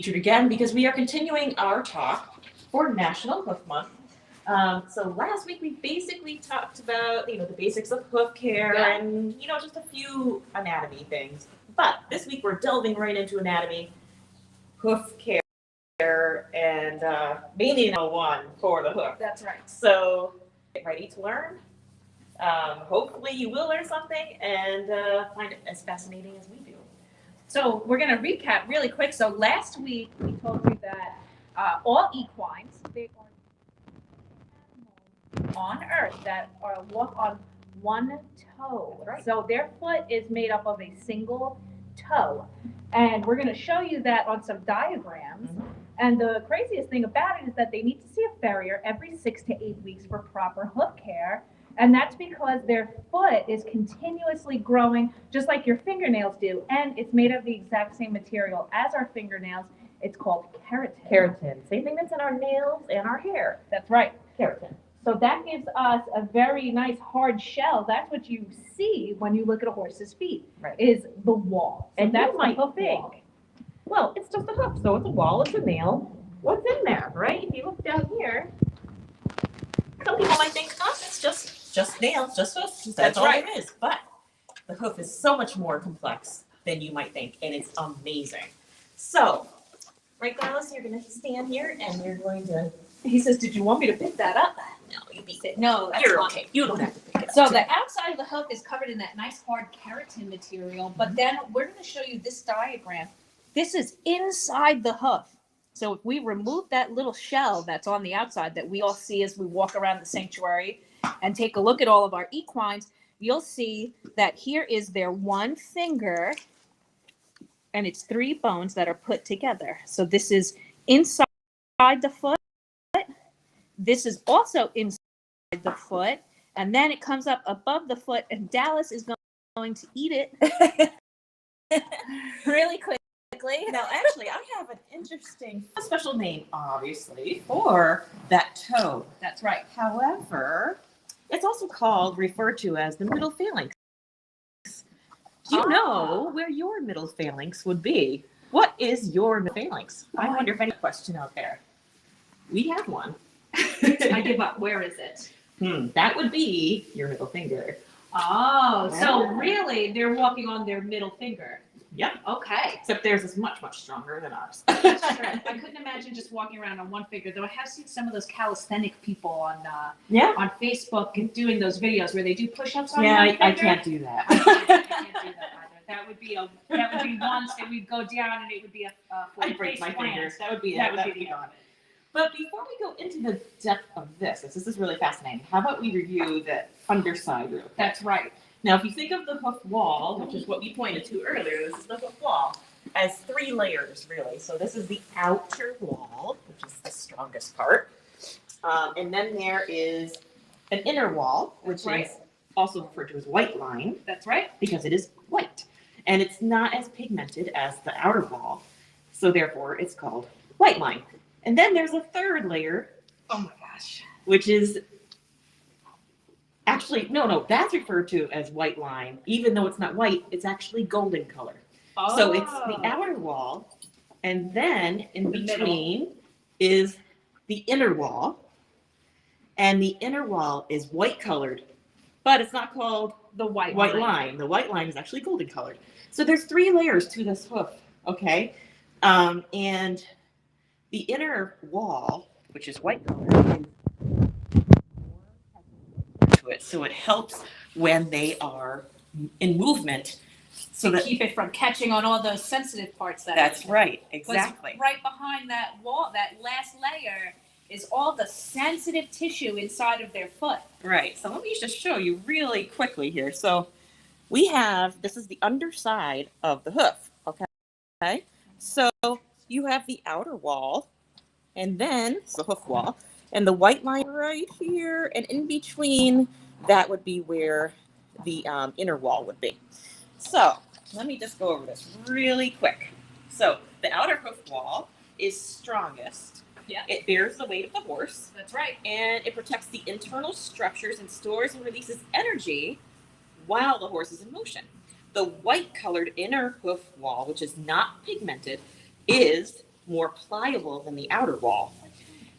featured again because we are continuing our talk for National Hoof Month. So last week we basically talked about the basics of hoof care and just a few anatomy things. But this week we're delving right into anatomy, hoof care, and mainly 101 for the hoof. That's right. So get ready to learn. Hopefully you will learn something and find it as fascinating as we do. So we're going to recap really quick. So last week we told you that all equines, they are animals on Earth that walk on one toe. Right. So their foot is made up of a single toe. And we're going to show you that on some diagrams. Mm-hmm. And the craziest thing about it is that they need to see a farrier every 6 to 8 weeks for proper hoof care. And that's because their foot is continuously growing, just like your fingernails do. And it's made of the exact same material as our fingernails. It's called keratin. Keratin, same thing that's in our nails and our hair. That's right. Keratin. So that gives us a very nice hard shell. That's what you see when you look at a horse's feet, Right. is the wall. So And that's you might the hoof think, wall. well, it's just a hoof, so it's a wall, it's a nail. What's in there, right? If you look down here, some people might think, oh, it's just nails, just hoofs. That's all right. it is. But the hoof is so much more complex than you might think, and it's amazing. So, right, Dallas, you're going to stand here, and you're going to... He says, did you want me to pick that up? No, you beat it. No, that's You're fine. okay. You don't have to pick it up. So the outside of the hoof is covered in that nice hard keratin material, but then we're going to show you this diagram. This is inside the hoof. So if we remove that little shell that's on the outside that we all see as we walk around the sanctuary and take a look at all of our equines, you'll see that here is their one finger, and it's 3 bones that are put together. So this is inside the foot. This is also inside the foot, and then it comes up above the foot, and Dallas is going to eat it really quickly. Now, actually, I have an interesting, special name, obviously, for that toe. That's right. However, it's also referred to as the middle phalanx. Do you know where your middle phalanx would be? What is your middle phalanx? I wonder if any question out there. We have one. I give up. Where is it? That would be your middle finger. Oh, so really they're walking on their middle finger. Yep. Okay. Except theirs is much, much stronger than ours. That's right. I couldn't imagine just walking around on one finger, though I have seen some of those calisthenic people on Facebook doing those videos where they do push-ups on one finger. I can't do that. I can't do that either. That would be once, and we'd go down, and it would be I'd break my fingers. That would be on it. But before we go into the depth of this is really fascinating. How about we review the underside real quick? That's right. Now, if you think of the hoof wall, which is what we pointed to earlier, this is the hoof wall, as 3 layers, really. So this is the outer wall, which is the strongest part. And then there is an inner wall, which is also referred to as white line. That's right. Because it is white. And it's not as pigmented as the outer wall. So therefore, it's called white line. And then there's a 3rd layer. Oh my gosh. Which is actually, no, that's referred to as white line. Even though it's not white, it's actually golden color. Oh. So it's the outer wall, and then in between is the inner wall. And the inner wall is white colored, but it's not called the white line. The white line is actually golden colored. So there's 3 layers to this hoof, okay? And the inner wall, which is white colored, to it, so it helps when they are in movement, so that keep it from catching on all those sensitive parts. That's right, exactly. Right behind that wall, that last layer, is all the sensitive tissue inside of their foot. Right. So let me just show you really quickly here. So we have, this is the underside of the hoof. Okay. So you have the outer wall, and then it's the hoof wall, and the white line right here, and in between, that would be where the inner wall would be. So let me just go over this really quick. So the outer hoof wall is strongest. Yeah. It bears the weight of the horse. That's right. And it protects the internal structures and stores and releases energy while the horse is in motion. The white colored inner hoof wall, which is not pigmented, is more pliable than the outer wall.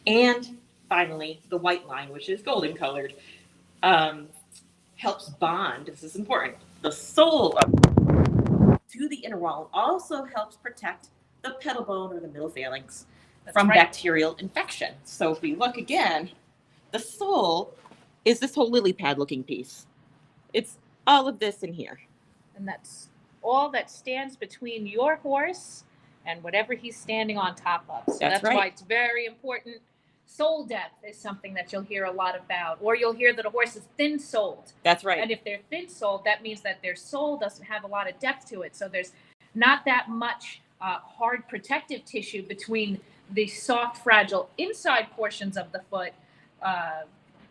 And finally, the white line, which is golden colored, helps bond, this is important, the sole of to the inner wall, and also helps protect the pedal bone or the middle phalanx from bacterial infection. So if we look again, the sole is this whole lily pad looking piece. It's all of this in here. And that's all that stands between your horse and whatever he's standing on top of. So that's right. why it's very important. Sole depth is something that you'll hear a lot about, or you'll hear that a horse is thin-soled. That's right. And if they're thin-soled, that means that their sole doesn't have a lot of depth to it. So there's not that much hard protective tissue between the soft, fragile inside portions of the foot,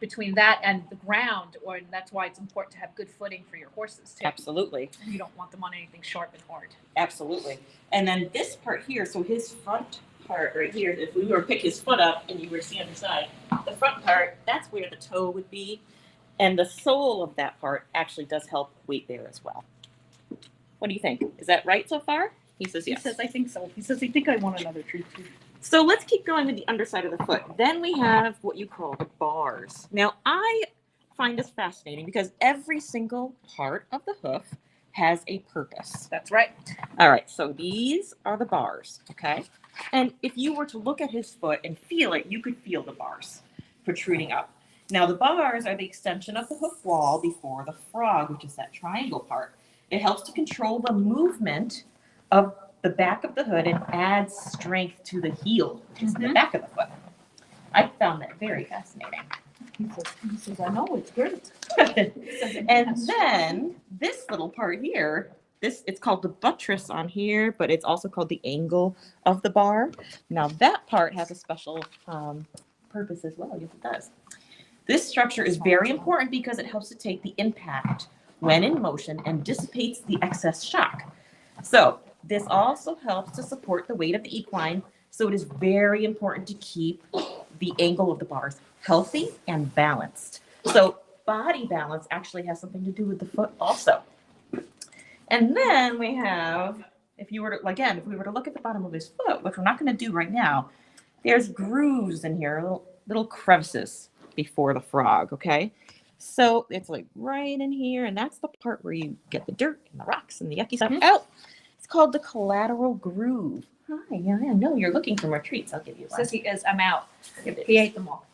between that and the ground, or that's why it's important to have good footing for your horses too. Absolutely. You don't want them on anything sharp and hard. Absolutely. And then this part here, so his front part right here, if we were to pick his foot up and you were to see on the side, the front part, that's where the toe would be. And the sole of that part actually does help weight bear as well. What do you think? Is that right so far? He says yes. He says, I think so. He says, I think I want another treat too. So let's keep going with the underside of the foot. Then we have what you call the bars. Now, I find this fascinating because every single part of the hoof has a purpose. That's right. All right, so these are the bars, okay? And if you were to look at his foot and feel it, you could feel the bars protruding up. Now, the bars are the extension of the hoof wall before the frog, which is that triangle part. It helps to control the movement of the back of the hood and adds strength to the heel, which is the back of the foot. I found that very fascinating. He says, I know, it's great. And then this little part here, it's called the buttress on here, but it's also called the angle of the bar. Now that part has a special purpose as well. Yes, it does. This structure is very important because it helps to take the impact when in motion and dissipates the excess shock. So this also helps to support the weight of the equine. So it is very important to keep the angle of the bars healthy and balanced. So body balance actually has something to do with the foot also. And then we have, if we were to look at the bottom of his foot, which we're not going to do right now, there's grooves in here, little crevices before the frog, okay? So it's like right in here, and that's the part where you get the dirt and the rocks and the yucky stuff out. It's called the collateral groove. Hi, yeah, I know you're looking for more treats. I'll give you one. Says he is. I'm out. He ate them all.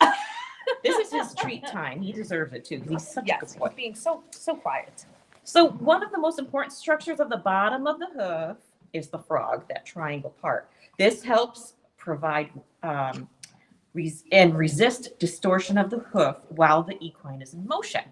This is his treat time. He deserves it too because he's such a good boy. Being so quiet. So one of the most important structures of the bottom of the hoof is the frog, that triangle part. This helps provide and resist distortion of the hoof while the equine is in motion,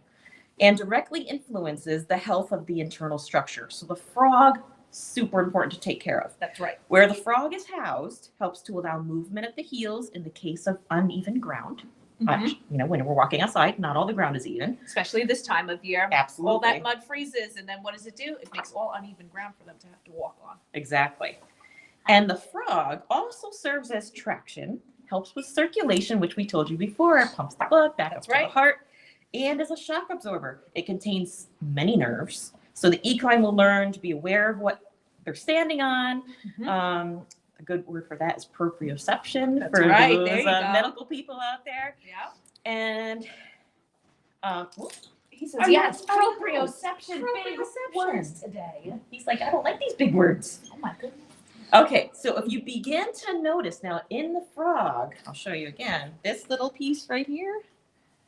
and directly influences the health of the internal structure. So the frog, super important to take care of. That's right. Where the frog is housed helps to allow movement of the heels in the case of uneven ground. When we're walking outside, not all the ground is even. Especially this time of year. Absolutely. All that mud freezes, and then what does it do? It makes all uneven ground for them to have to walk on. Exactly. And the frog also serves as traction, helps with circulation, which we told you before, it pumps the blood back up to the heart, and is a shock absorber. It contains many nerves, so the equine will learn to be aware of what they're standing on. A good word for that is proprioception. That's for right. those There you go. medical people out there. Yeah. And he says, yes, proprioception. Big words today. He's like, I don't like these big words. Oh my goodness. Okay, so if you begin to notice now in the frog, I'll show you again, this little piece right here,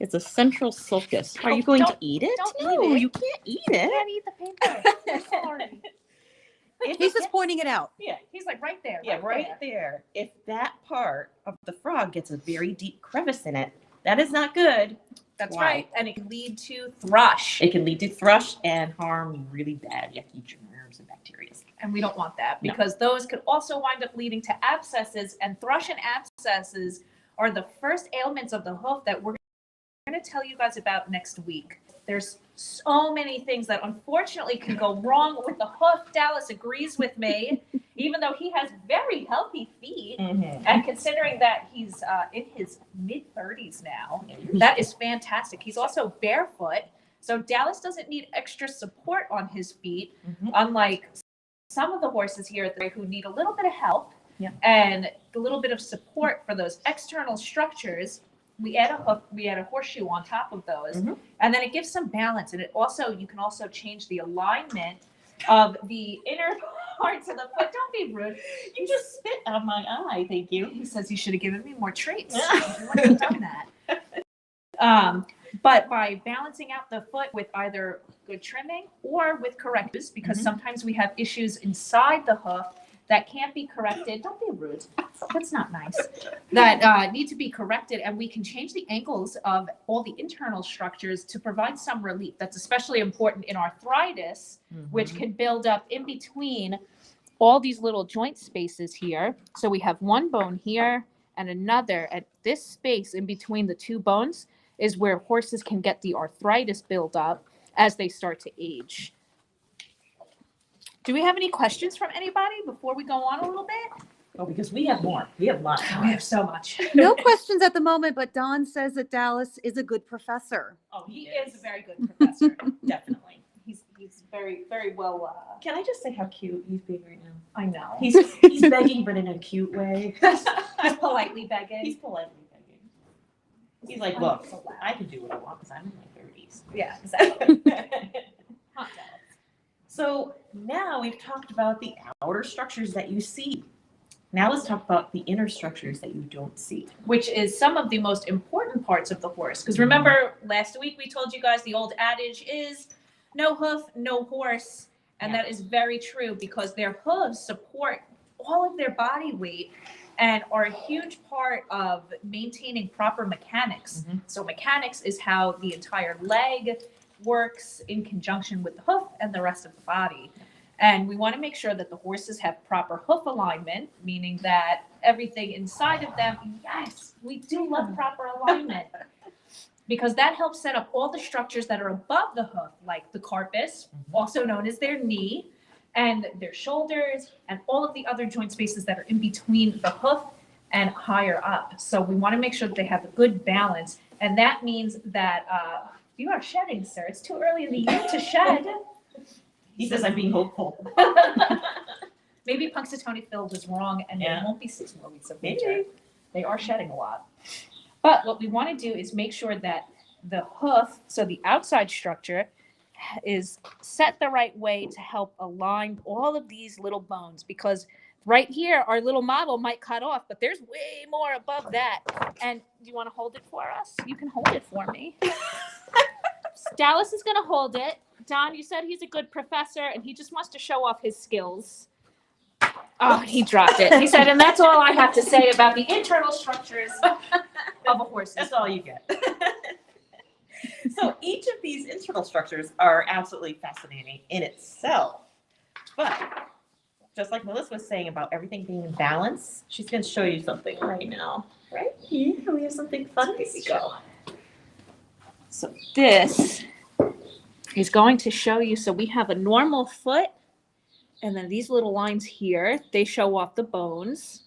it's a central sulcus. Are you going to eat it? No, you can't eat it. I can't eat the paper. Sorry. He's just pointing it out. Yeah, he's like right there. Yeah, right there. If that part of the frog gets a very deep crevice in it, that is not good. That's right. And it can lead to thrush. It can lead to thrush and harm you really bad, yucky germs and bacteria. And we don't want that because those could also wind up leading to abscesses, and thrush and abscesses are the first ailments of the hoof that we're going to tell you guys about next week. There's so many things that unfortunately can go wrong with the hoof. Dallas agrees with me, even though he has very healthy feet. And considering that he's in his mid-30s now, that is fantastic. He's also barefoot. So Dallas doesn't need extra support on his feet, unlike some of the horses here who need a little bit of help. Yeah. And a little bit of support for those external structures. We add a hoof, we add a horseshoe on top of those, and then it gives some balance. And you can also change the alignment of the inner parts of the foot. Don't be rude. You just spit out my eye. Thank you. He says you should have given me more treats. You wouldn't have done that. But by balancing out the foot with either good trimming or with correctives, because sometimes we have issues inside the hoof that can't be corrected. Don't be rude. That's not nice. That need to be corrected, and we can change the angles of all the internal structures to provide some relief. That's especially important in arthritis, which can build up in between all these little joint spaces here. So we have one bone here and another at this space in between the two bones is where horses can get the arthritis build up as they start to age. Do we have any questions from anybody before we go on a little bit? Oh, because we have more. We have lots. We have so much. No questions at the moment, but Don says that Dallas is a good professor. Oh, he is a very good professor. Definitely. He's very, very well. Can I just say how cute he's being right now? I know. He's begging, but in a cute way. He's politely begging. He's politely begging. He's like, look, I can do what I want because I'm in my 30s. Yeah, exactly. Hot Dallas. So now we've talked about the outer structures that you see. Now let's talk about the inner structures that you don't see. Which is some of the most important parts of the horse. Because remember, last week we told you guys the old adage is no hoof, no horse. And that is very true because their hooves support all of their body weight and are a huge part of maintaining proper mechanics. So mechanics is how the entire leg works in conjunction with the hoof and the rest of the body. And we want to make sure that the horses have proper hoof alignment, meaning that everything inside of them, yes, we do love proper alignment, because that helps set up all the structures that are above the hoof, like the carpus, also known as their knee, and their shoulders, and all of the other joint spaces that are in between the hoof and higher up. So we want to make sure that they have a good balance. And that means that you are shedding, sir. It's too early in the year to shed. He says I'm being hopeful. Maybe Punxsutawney Phil was wrong, and there won't be 6 more weeks of winter. Maybe. They are shedding a lot. But what we want to do is make sure that the hoof, so the outside structure, is set the right way to help align all of these little bones, because right here, our little model might cut off, but there's way more above that. And do you want to hold it for us? You can hold it for me. Dallas is going to hold it. Don, you said he's a good professor, and he just wants to show off his skills. Oh, he dropped it. He said, and that's all I have to say about the internal structures of a horse. That's all you get. So each of these internal structures are absolutely fascinating in itself. But just like Melissa was saying about everything being in balance, she's going to show you something right now. Right here, we have something fun to show. So this is going to show you, so we have a normal foot, and then these little lines here, they show off the bones.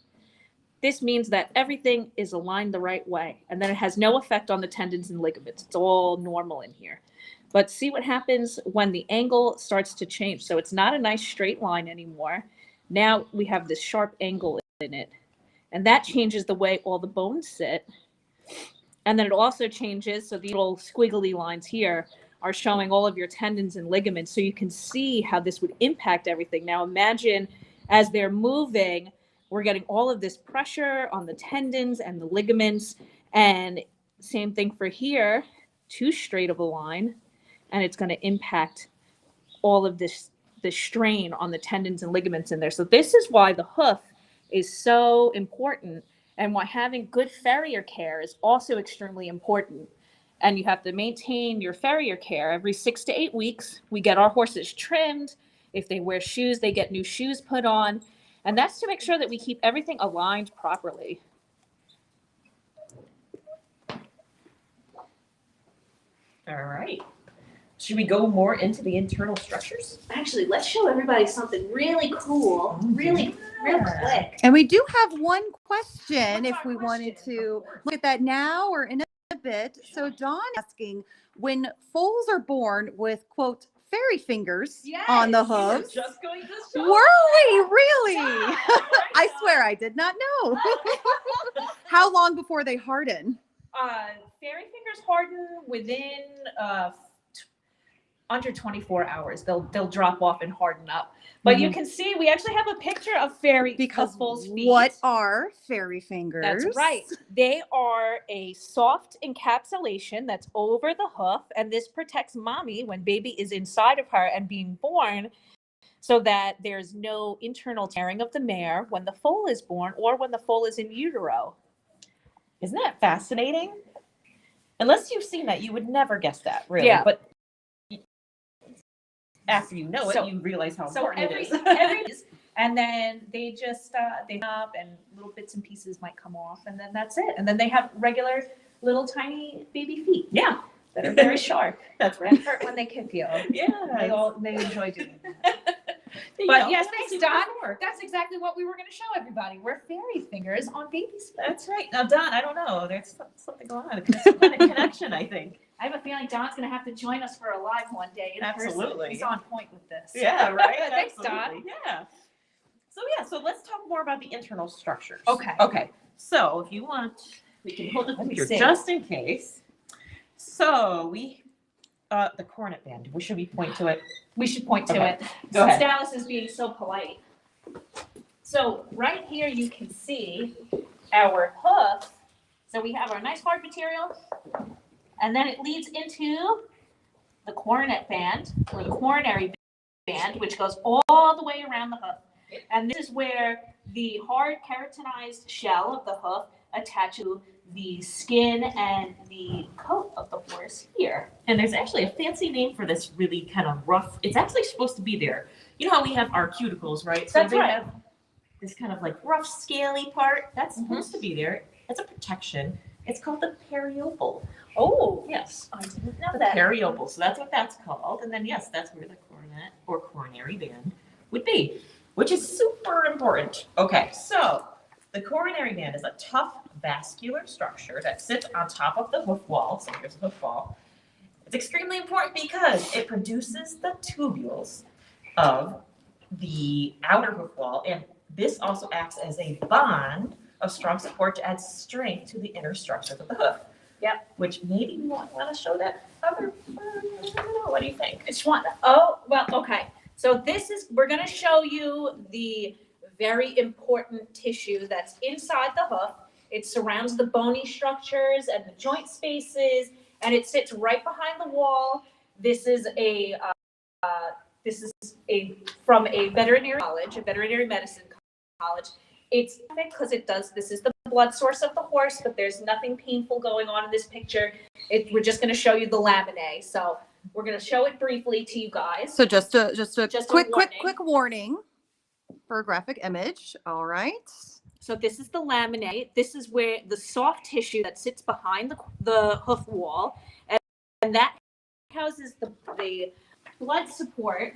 This means that everything is aligned the right way, and then it has no effect on the tendons and ligaments. It's all normal in here. But see what happens when the angle starts to change. So it's not a nice straight line anymore. Now we have this sharp angle in it, and that changes the way all the bones sit. And then it also changes, so the little squiggly lines here are showing all of your tendons and ligaments, so you can see how this would impact everything. Now imagine as they're moving, we're getting all of this pressure on the tendons and the ligaments, and same thing for here, too straight of a line, and it's going to impact all of this strain on the tendons and ligaments in there. So this is why the hoof is so important, and why having good farrier care is also extremely important. And you have to maintain your farrier care every 6 to 8 weeks. We get our horses trimmed. If they wear shoes, they get new shoes put on. And that's to make sure that we keep everything aligned properly. All right. Should we go more into the internal structures? Actually, let's show everybody something really cool, real quick. And we do have one question What's if our we wanted question? to look at that now or in a bit. So Dawn asking, when foals are born with, quote, fairy fingers Yes, on the you were hooves. Just going to Were show. we really? Yeah, I swear I did not know. How long before they harden? Fairy fingers harden within under 24 hours. They'll drop off and harden up. But you can see we actually have a picture of fairy Because Huffle's feet. what are fairy fingers? That's right. They are a soft encapsulation that's over the hoof, and this protects mommy when baby is inside of her and being born, so that there's no internal tearing of the mare when the foal is born or when the foal is in utero. Isn't that fascinating? Unless you've seen that, you would never guess that, really. Yeah. But after you know it, So- you realize how So important it is. and then they just they up and little bits and pieces might come off, and then that's it. And then they have regular little tiny baby feet Yeah, that are very sharp that's and right. hurt when they kick you. Yeah. They enjoy doing that. You But know, yes, that's thanks, super Don. cool. That's exactly what we were going to show everybody. We're fairy fingers on baby's feet. That's right. Now, Don, I don't know. There's something going on. There's some kind of connection, I think. I have a feeling Don's going to have to join us for a live one day in person. Absolutely. He's on point with this. Yeah, right? Thanks, Don. Absolutely. Yeah. So let's talk more about the internal structures. Okay. Okay. So if you want, we can hold the Let me picture see. just in case. So the cornet band. Should we point to it? We should point to Okay. it. Go Since ahead. Dallas is being so polite. So right here you can see our hoof. So we have our nice hard material, and then it leads into the coronet band or the coronary band, which goes all the way around the hoof. And this is where the hard keratinized shell of the hoof attaches to the skin and the coat of the horse here. And there's actually a fancy name for this really kind of rough. It's actually supposed to be there. You know how we have our cuticles, right? So That's they right. have this kind of like rough, scaly part. That's supposed to be there. It's a protection. It's called the periopal. Oh, Yes. I didn't know The that. periopal. So that's what that's called. And then, yes, that's where the coronet or coronary band would be, which is super important. Okay, so the coronary band is a tough vascular structure that sits on top of the hoof wall. So here's the hoof wall. It's extremely important because it produces the tubules of the outer hoof wall, and this also acts as a bond of strong support to add strength to the inner structures of the hoof. Yep. Which maybe we want to show that other. I don't know. What do you think? It's one. Oh, well, okay. So we're going to show you the very important tissue that's inside the hoof. It surrounds the bony structures and the joint spaces, and it sits right behind the wall. This is from a veterinary college, a veterinary medicine college. It's because this is the blood source of the horse, but there's nothing painful going on in this picture. We're just going to show you the laminae. So we're going to show it briefly to you guys. So just a quick warning. warning for a graphic image. All right. So this is the laminae. This is where the soft tissue that sits behind the hoof wall, and that houses the blood support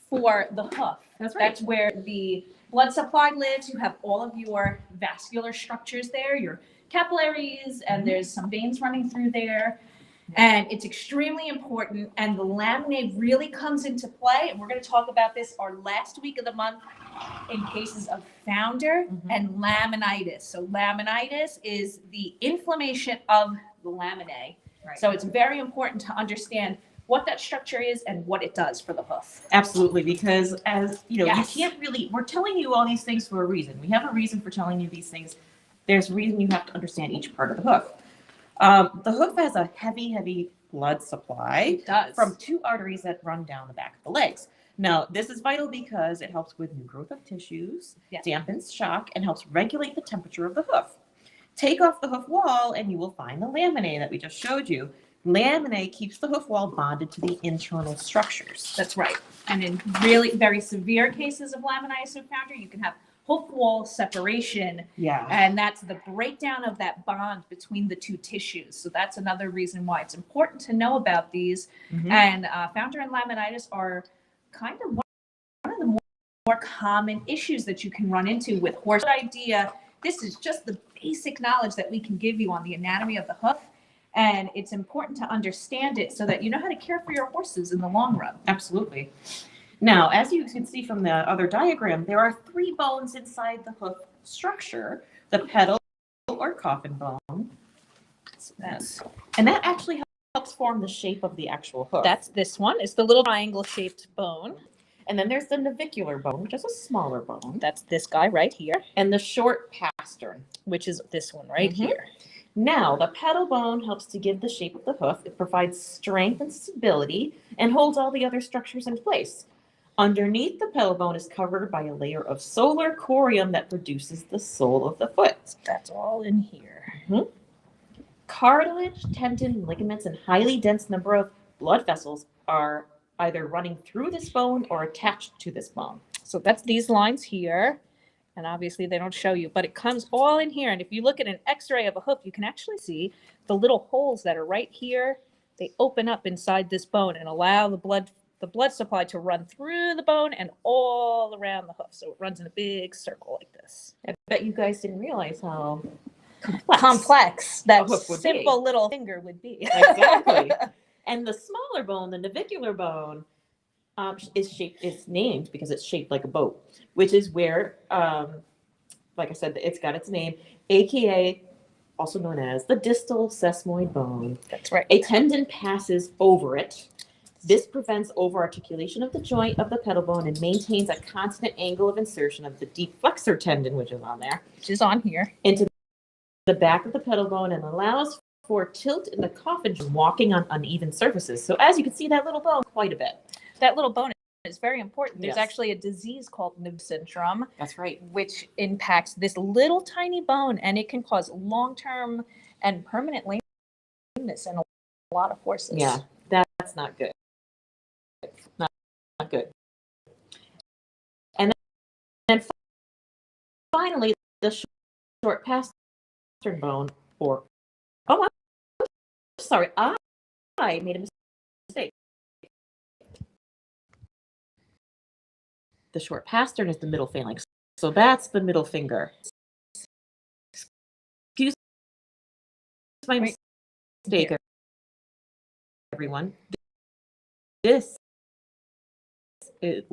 for the hoof. That's right. That's where the blood supply lives. You have all of your vascular structures there, your capillaries, and there's some veins running through there. And it's extremely important. And the laminae really comes into play. And we're going to talk about this our last week of the month in cases of founder and laminitis. So laminitis is the inflammation of the laminae. Right. So it's very important to understand what that structure is and what it does for the hoof. Absolutely, because as you know, Yes. you can't really. We're telling you all these things for a reason. We have a reason for telling you these things. There's a reason you have to understand each part of the hoof. The hoof has a heavy blood supply It does. from two arteries that run down the back of the legs. Now, this is vital because it helps with new growth of tissues, Yes. dampens shock, and helps regulate the temperature of the hoof. Take off the hoof wall and you will find the laminae that we just showed you. Laminae keeps the hoof wall bonded to the internal structures. That's right. And in really very severe cases of laminitis or founder, you can have hoof wall separation, Yeah. and that's the breakdown of that bond between the two tissues. So that's another reason why it's important to know about these. Mhm. And founder and laminitis are kind of one of the more common issues that you can run into with horse idea. This is just the basic knowledge that we can give you on the anatomy of the hoof And it's important to understand it so that you know how to care for your horses in the long run. Absolutely. Now, as you can see from the other diagram, there are 3 bones inside the hoof structure: the pedal or coffin bone. And that actually helps form the shape of the actual hoof. That's this one. It's the little triangle-shaped bone. And then there's the navicular bone, which is a smaller bone. That's this guy right here, And the short pastern, which is this one right here. Now, the pedal bone helps to give the shape of the hoof. It provides strength and stability and holds all the other structures in place. Underneath the pedal bone is covered by a layer of solar corium that produces the sole of the foot. That's all in here. Cartilage, tendon, ligaments, and highly dense number of blood vessels are either running through this bone or attached to this bone. So that's these lines here. And obviously they don't show you, but it comes all in here. And if you look at an x-ray of a hoof, you can actually see the little holes that are right here. They open up inside this bone and allow the blood supply to run through the bone and all around the hoof. So it runs in a big circle like this. I bet you guys didn't realize how complex that hoof would simple little finger would be. Exactly. And the smaller bone, the navicular bone, is named because it's shaped like a boat, which is where, like I said, it's got its name, aka also known as the distal sesamoid bone. That's right. A tendon passes over it. This prevents over-articulation of the joint of the pedal bone and maintains a constant angle of insertion of the deep flexor tendon, which is on there, Which is on here, into the back of the pedal bone and allows for tilt in the coffin walking on uneven surfaces. So as you can see, that little bone quite a bit. that little bone is very important. There's Yes. actually a disease called Nib syndrome, That's right. which impacts this little tiny bone, and it can cause long-term and permanent lameness in a lot of horses. Yeah, that's not good. Not good. And then finally, the short pastern bone, or I'm sorry, I made a mistake. The short pastern is the middle phalanx, so that's the middle finger. Excuse my mistake, everyone. This is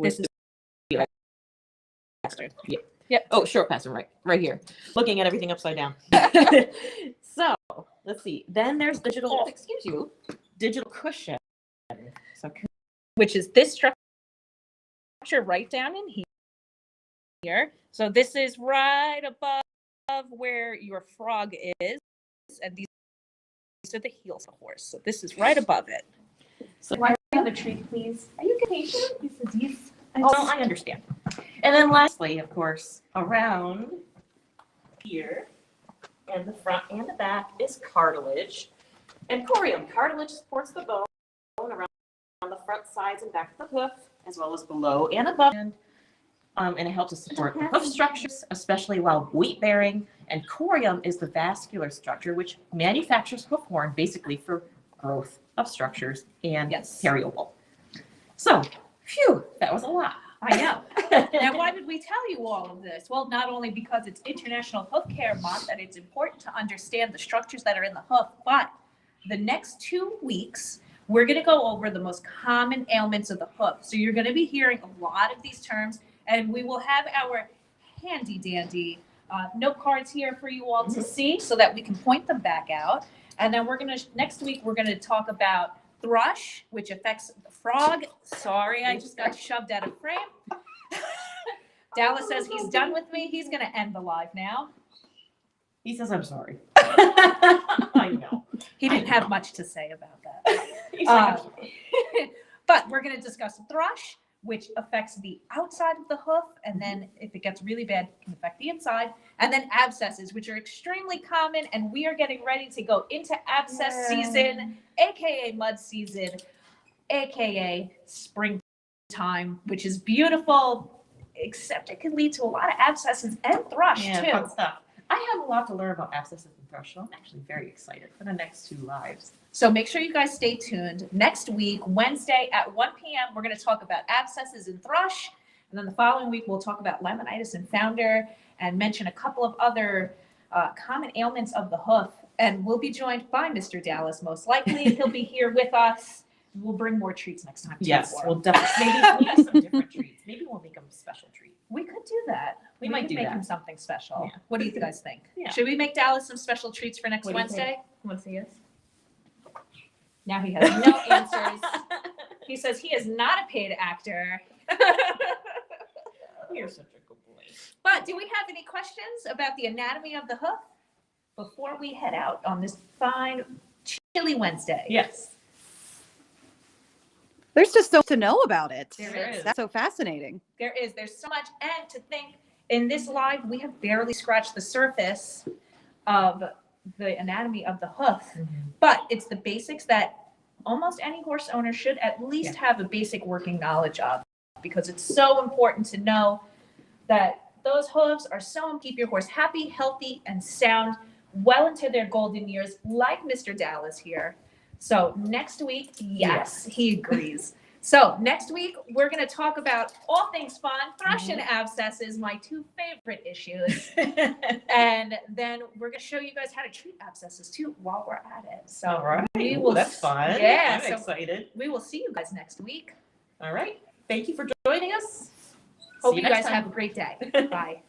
pastern. Yeah. Yep. Oh, short pastern, right here. Looking at everything upside down. So let's see. Then there's digital cushion. So Which is this structure right down in here. So this is right above where your frog is, and these are the heels of the horse. So this is right above it. So why on the tree, please? Are you patient? He says yes. Oh, I understand. And then lastly, of course, around here, and the front and the back is cartilage and corium. Cartilage supports the bone around the front sides and back of the hoof, as well as below and above. And it helps to support the hoof structures, especially while weight bearing. And corium is the vascular structure, which manufactures hoof horn basically for growth of structures and periople. So, phew, that was a lot. I know. Now, why did we tell you all of this? Well, not only because it's International Hoof Care Month and it's important to understand the structures that are in the hoof, but the next 2 weeks, we're going to go over the most common ailments of the hoof. So you're going to be hearing a lot of these terms, and we will have our handy dandy note cards here for you all to see so that we can point them back out. And then next week, we're going to talk about thrush, which affects the frog. Sorry, I just got shoved out of frame. Dallas says he's done with me. He's going to end the live now. He says, I'm sorry. I know. He didn't have much to say about that. But we're going to discuss thrush, which affects the outside of the hoof. And then if it gets really bad, it can affect the inside. And then abscesses, which are extremely common. And we are getting ready to go into abscess season, AKA mud season, AKA springtime, which is beautiful, except it can lead to a lot of abscesses and thrush too. Fun stuff. I have a lot to learn about abscesses and thrush, so I'm actually very excited for the next 2 lives. So make sure you guys stay tuned. Next week, Wednesday at 1 p.m., we're going to talk about abscesses and thrush. And then the following week, we'll talk about laminitis and founder and mention a couple of other common ailments of the hoof. And we'll be joined by Mr. Dallas most likely. He'll be here with us. We'll bring more treats next time. Too, Yes, for we'll him. definitely maybe some different treats. Maybe we'll make them a special treat. We could do that. We might could do make that. him something special. Yeah. What do you guys think? Yeah. Should we make Dallas some special treats for next What do you Wednesday? You want to say yes? Now he has no answers. He says he is not a paid actor. You're such a good boy. But do we have any questions about the anatomy of the hoof before we head out on this fine, chilly Wednesday? Yes. There's just so much to know about it. There is. That's so fascinating. There's so much. And to think, in this live, we have barely scratched the surface of the anatomy of the hoof. But it's the basics that almost any horse owner should at least have a basic working knowledge of, because it's so important to know that those hooves are so keep your horse happy, healthy, and sound well into their golden years, like Mr. Dallas here. So next week, yes, he agrees. So next week, we're going to talk about all things fun, thrush and abscesses, my two favorite issues. And then we're going to show you guys how to treat abscesses too while we're at it. So All right. we Ooh, will, that's fun. Yeah, I'm so excited. we will see you guys next week. All right. Thank you for joining us. Hope See you next guys time. have a great day. Bye.